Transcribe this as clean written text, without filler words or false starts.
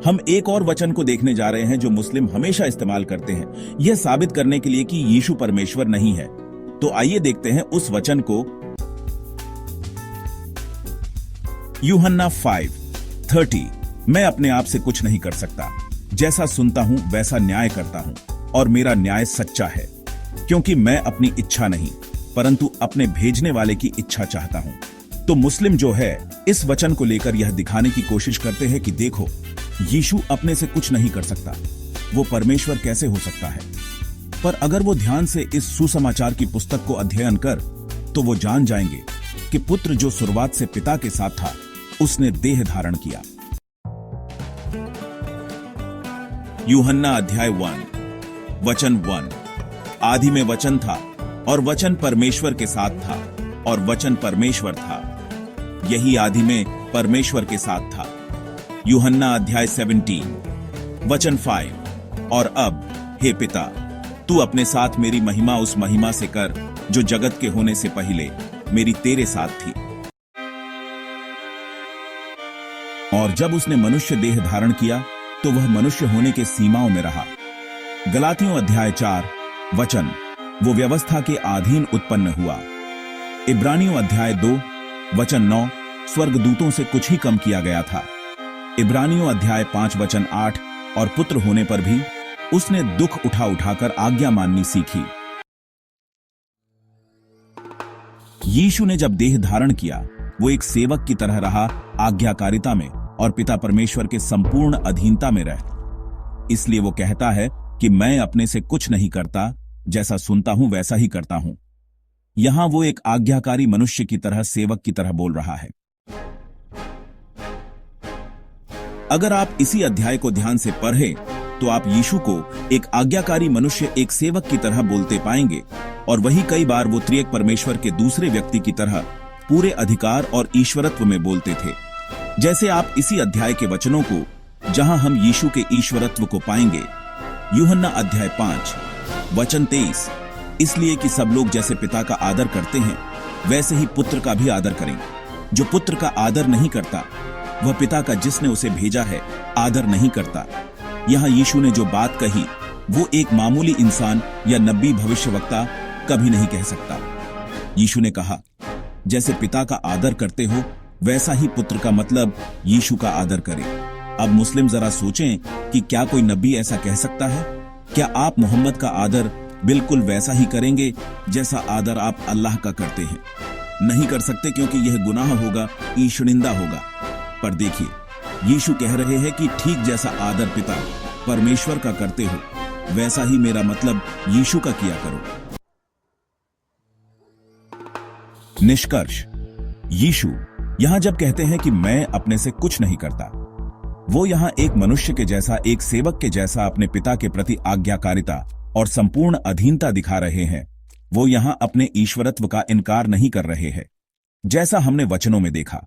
हम एक और वचन को देखने जा रहे हैं जो मुस्लिम हमेशा इस्तेमाल करते हैं, यह साबित करने के लिए कि यीशु परमेश्वर नहीं है। तो आइए देखते हैं उस वचन को। यूहन्ना 5:30। मैं अपने आप से कुछ नहीं कर सकता, जैसा सुनता हूं वैसा न्याय करता हूं, और मेरा न्याय सच्चा है, क्योंकि मैं अपनी इच्छा नहीं परंतु अपने भेजने वाले की इच्छा चाहता हूं। तो मुस्लिम जो है इस वचन को लेकर यह दिखाने की कोशिश करते हैं कि देखो, यीशु अपने से कुछ नहीं कर सकता, वो परमेश्वर कैसे हो सकता है। पर अगर वो ध्यान से इस सुसमाचार की पुस्तक को अध्ययन कर तो वो जान जाएंगे कि पुत्र जो शुरुआत से पिता के साथ था उसने देह धारण किया। यूहन्ना अध्याय 1 वचन 1। आदि में वचन था और वचन परमेश्वर के साथ था और वचन परमेश्वर था, यही आदि में परमेश्वर के साथ था। यूहन्ना अध्याय 17 वचन 5। और अब हे पिता, तू अपने साथ मेरी महिमा उस महिमा से कर जो जगत के होने से पहले मेरी तेरे साथ थी। और जब उसने मनुष्य देह धारण किया तो वह मनुष्य होने के सीमाओं में रहा। गलातियों अध्याय 4 वचन। वो व्यवस्था के अधीन उत्पन्न हुआ। इब्रानियों अध्याय 2 वचन 9। स्वर्गदूतों से कुछ ही कम किया गया था। इब्रानियों अध्याय 5 वचन 8। और पुत्र होने पर भी उसने दुख उठा उठाकर आज्ञा माननी सीखी। यीशु ने जब देह धारण किया वो एक सेवक की तरह रहा, आज्ञाकारिता में और पिता परमेश्वर के संपूर्ण अधीनता में रह। इसलिए वो कहता है कि मैं अपने से कुछ नहीं करता, जैसा सुनता हूं वैसा ही करता हूं। यहां वो एक आज्ञाकारी मनुष्य की तरह, सेवक की तरह बोल रहा है। अगर आप इसी अध्याय को ध्यान से पढ़ें तो आप यीशु को एक आज्ञाकारी मनुष्य, एक सेवक की तरह बोलते पाएंगे, और वही कई बार वो त्रिएक परमेश्वर के दूसरे व्यक्ति की तरह पूरे अधिकार और ईश्वरत्व में बोलते थे। जैसे आप इसी अध्याय के वचनों को, जहां हम यीशु के ईश्वरत्व को पाएंगे। यूहन्ना अध्याय 5 वचन 23। इसलिए कि सब लोग जैसे पिता का आदर करते हैं वैसे ही पुत्र का भी आदर करें। जो पुत्र का आदर नहीं करता वह पिता का जिसने उसे भेजा है आदर नहीं करता। यहां यीशु ने जो बात कही वो एक मामूली इंसान या नबी भविष्यवक्ता कभी नहीं कह सकता। यीशु ने कहा, जैसे पिता का आदर करते हो वैसा ही पुत्र का, मतलब यीशु का आदर करें। अब मुस्लिम जरा सोचें कि क्या कोई नबी ऐसा कह सकता है? क्या आप मोहम्मद का आदर बिल्कुल वैसा ही करेंगे जैसा आदर आप अल्लाह का करते हैं? नहीं कर सकते, क्योंकि यह गुनाह होगा, ईशनिंदा होगा। पर देखिए, यीशु कह रहे हैं कि ठीक जैसा आदर पिता परमेश्वर का करते हो वैसा ही मेरा, मतलब यीशु का किया करो। निष्कर्ष, यीशु यहां जब कहते हैं कि मैं अपने से कुछ नहीं करता, वो यहां एक मनुष्य के जैसा, एक सेवक के जैसा अपने पिता के प्रति आज्ञाकारिता और संपूर्ण अधीनता दिखा रहे हैं। वो यहां अपने ईश्वरत्व का इनकार नहीं कर रहे हैं, जैसा हमने वचनों में देखा।